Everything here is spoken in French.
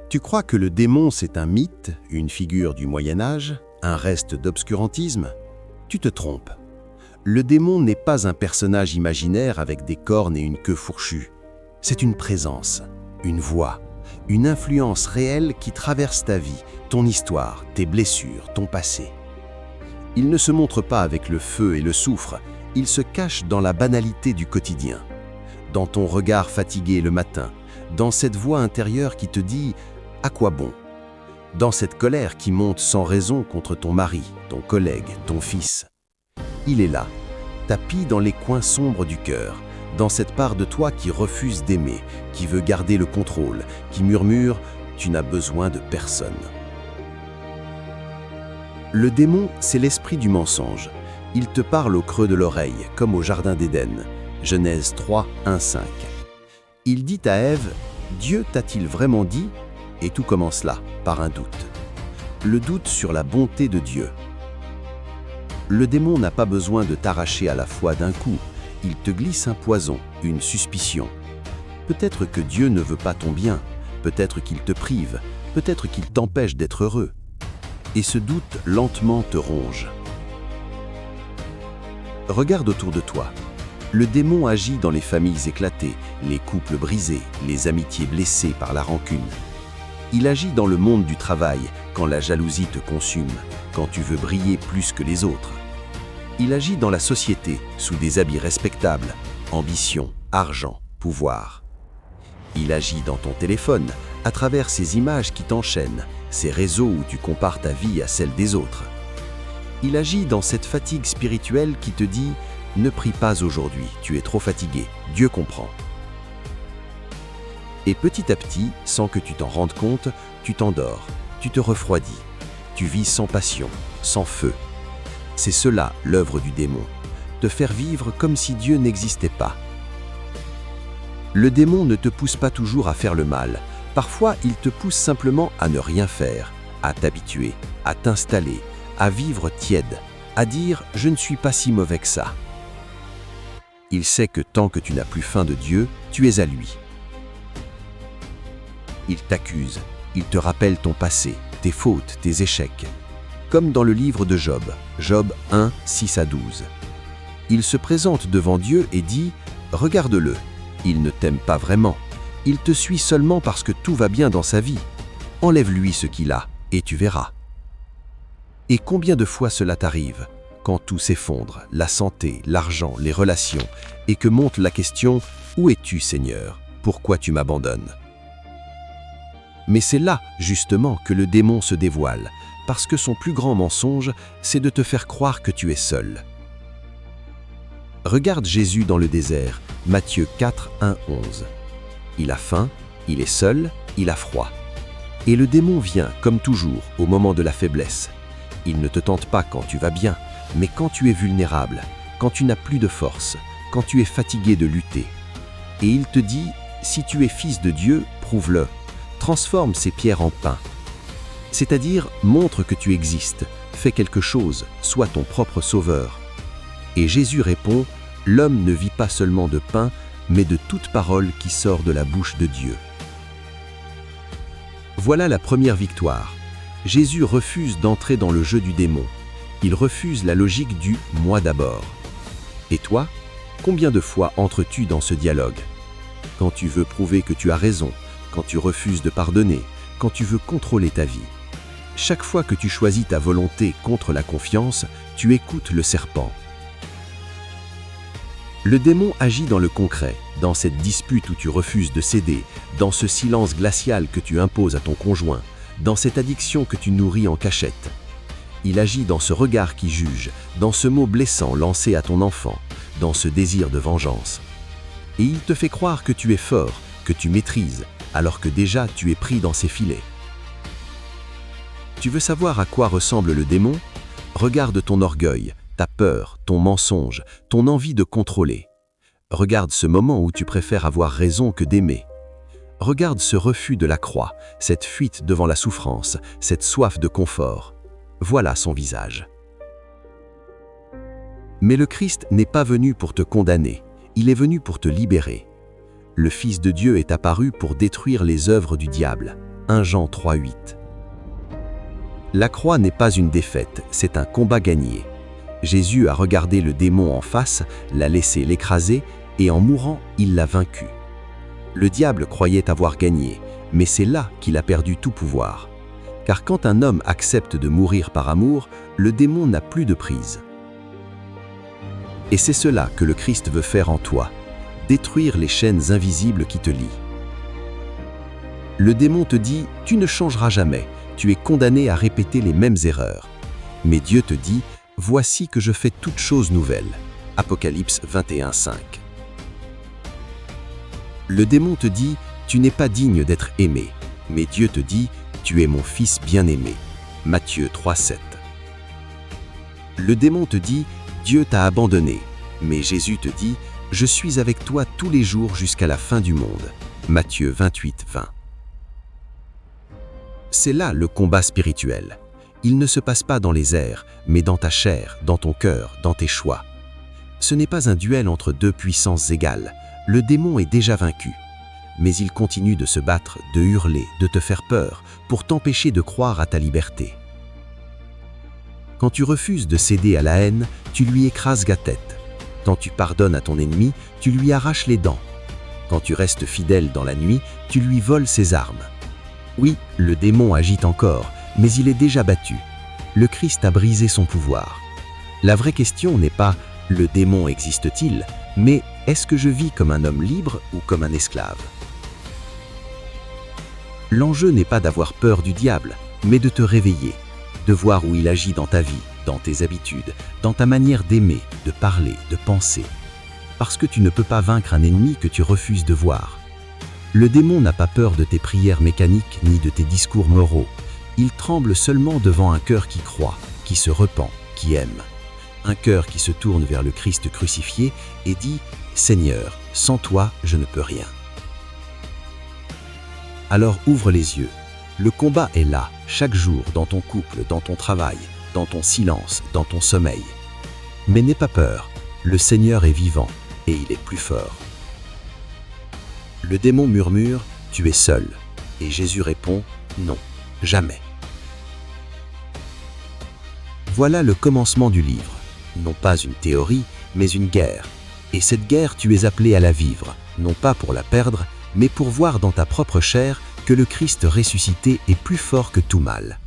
Tu crois que le démon, c'est un mythe, une figure du Moyen-Âge, un reste d'obscurantisme? Tu te trompes. Le démon n'est pas un personnage imaginaire avec des cornes et une queue fourchue. C'est une présence, une voix, une influence réelle qui traverse ta vie, ton histoire, tes blessures, ton passé. Il ne se montre pas avec le feu et le soufre, il se cache dans la banalité du quotidien, dans ton regard fatigué le matin, dans cette voix intérieure qui te dit « à quoi bon ?» dans cette colère qui monte sans raison contre ton mari, ton collègue, ton fils. Il est là, tapi dans les coins sombres du cœur, dans cette part de toi qui refuse d'aimer, qui veut garder le contrôle, qui murmure « tu n'as besoin de personne ». Le démon, c'est l'esprit du mensonge. Il te parle au creux de l'oreille, comme au jardin d'Éden. Genèse 3, 1, 5. Il dit à Ève « Dieu t'a-t-il vraiment dit ?» Et tout commence là, par un doute. Le doute sur la bonté de Dieu. Le démon n'a pas besoin de t'arracher à la fois d'un coup. Il te glisse un poison, une suspicion. Peut-être que Dieu ne veut pas ton bien, peut-être qu'il te prive, peut-être qu'il t'empêche d'être heureux. Et ce doute lentement te ronge. Regarde autour de toi. Le démon agit dans les familles éclatées, les couples brisés, les amitiés blessées par la rancune. Il agit dans le monde du travail, quand la jalousie te consume, quand tu veux briller plus que les autres. Il agit dans la société, sous des habits respectables, ambition, argent, pouvoir. Il agit dans ton téléphone, à travers ces images qui t'enchaînent, ces réseaux où tu compares ta vie à celle des autres. Il agit dans cette fatigue spirituelle qui te dit « Ne prie pas aujourd'hui, tu es trop fatigué, Dieu comprend ». Et petit à petit, sans que tu t'en rendes compte, tu t'endors, tu te refroidis, tu vis sans passion, sans feu. C'est cela l'œuvre du démon, te faire vivre comme si Dieu n'existait pas. Le démon ne te pousse pas toujours à faire le mal, parfois il te pousse simplement à ne rien faire, à t'habituer, à t'installer, à vivre tiède, à dire « je ne suis pas si mauvais que ça ». Il sait que tant que tu n'as plus faim de Dieu, tu es à lui. Il t'accuse, il te rappelle ton passé, tes fautes, tes échecs. Comme dans le livre de Job, Job 1, 6 à 12. Il se présente devant Dieu et dit « Regarde-le, il ne t'aime pas vraiment, il te suit seulement parce que tout va bien dans sa vie. Enlève-lui ce qu'il a, et tu verras. » Et combien de fois cela t'arrive, quand tout s'effondre, la santé, l'argent, les relations, et que monte la question « Où es-tu, Seigneur? Pourquoi tu m'abandonnes ?» Mais c'est là, justement, que le démon se dévoile, parce que son plus grand mensonge, c'est de te faire croire que tu es seul. Regarde Jésus dans le désert, Matthieu 4, 1, 11. Il a faim, il est seul, il a froid. Et le démon vient, comme toujours, au moment de la faiblesse. Il ne te tente pas quand tu vas bien, mais quand tu es vulnérable, quand tu n'as plus de force, quand tu es fatigué de lutter. Et il te dit, si tu es fils de Dieu, prouve-le. Transforme ces pierres en pain. C'est-à-dire, montre que tu existes, fais quelque chose, sois ton propre sauveur. Et Jésus répond, l'homme ne vit pas seulement de pain, mais de toute parole qui sort de la bouche de Dieu. Voilà la première victoire. Jésus refuse d'entrer dans le jeu du démon. Il refuse la logique du « moi d'abord ». Et toi, combien de fois entres-tu dans ce dialogue? Quand tu veux prouver que tu as raison, quand tu refuses de pardonner, quand tu veux contrôler ta vie. Chaque fois que tu choisis ta volonté contre la confiance, tu écoutes le serpent. Le démon agit dans le concret, dans cette dispute où tu refuses de céder, dans ce silence glacial que tu imposes à ton conjoint, dans cette addiction que tu nourris en cachette. Il agit dans ce regard qui juge, dans ce mot blessant lancé à ton enfant, dans ce désir de vengeance. Et il te fait croire que tu es fort, que tu maîtrises, alors que déjà tu es pris dans ses filets. Tu veux savoir à quoi ressemble le démon? Regarde ton orgueil, ta peur, ton mensonge, ton envie de contrôler. Regarde ce moment où tu préfères avoir raison que d'aimer. Regarde ce refus de la croix, cette fuite devant la souffrance, cette soif de confort. Voilà son visage. Mais le Christ n'est pas venu pour te condamner, il est venu pour te libérer. Le Fils de Dieu est apparu pour détruire les œuvres du diable. 1 Jean 3,8. La croix n'est pas une défaite, c'est un combat gagné. Jésus a regardé le démon en face, l'a laissé l'écraser, et en mourant, il l'a vaincu. Le diable croyait avoir gagné, mais c'est là qu'il a perdu tout pouvoir. Car quand un homme accepte de mourir par amour, le démon n'a plus de prise. Et c'est cela que le Christ veut faire en toi, détruire les chaînes invisibles qui te lient. Le démon te dit « Tu ne changeras jamais, tu es condamné à répéter les mêmes erreurs. » Mais Dieu te dit « Voici que je fais toutes choses nouvelles. » Apocalypse 21:5. Le démon te dit « Tu n'es pas digne d'être aimé. » Mais Dieu te dit « Tu es mon fils bien-aimé. » Matthieu 3:7. Le démon te dit « Dieu t'a abandonné. » Mais Jésus te dit « Je suis avec toi tous les jours jusqu'à la fin du monde. » Matthieu 28:20. C'est là le combat spirituel. Il ne se passe pas dans les airs, mais dans ta chair, dans ton cœur, dans tes choix. Ce n'est pas un duel entre deux puissances égales. Le démon est déjà vaincu. Mais il continue de se battre, de hurler, de te faire peur, pour t'empêcher de croire à ta liberté. Quand tu refuses de céder à la haine, tu lui écrases la tête. Quand tu pardonnes à ton ennemi, tu lui arraches les dents. Quand tu restes fidèle dans la nuit, tu lui voles ses armes. Oui, le démon agit encore, mais il est déjà battu. Le Christ a brisé son pouvoir. La vraie question n'est pas « le démon existe-t-il ?», mais « est-ce que je vis comme un homme libre ou comme un esclave ?» L'enjeu n'est pas d'avoir peur du diable, mais de te réveiller, de voir où il agit dans ta vie, dans tes habitudes, dans ta manière d'aimer, de parler, de penser. Parce que tu ne peux pas vaincre un ennemi que tu refuses de voir. Le démon n'a pas peur de tes prières mécaniques ni de tes discours moraux. Il tremble seulement devant un cœur qui croit, qui se repent, qui aime. Un cœur qui se tourne vers le Christ crucifié et dit « Seigneur, sans toi, je ne peux rien. » Alors ouvre les yeux. Le combat est là, chaque jour, dans ton couple, dans ton travail, dans ton silence, dans ton sommeil. Mais n'aie pas peur, le Seigneur est vivant et il est plus fort. Le démon murmure « Tu es seul » et Jésus répond « Non, jamais ». Voilà le commencement du livre. Non pas une théorie, mais une guerre. Et cette guerre, tu es appelé à la vivre, non pas pour la perdre, mais pour voir dans ta propre chair que le Christ ressuscité est plus fort que tout mal.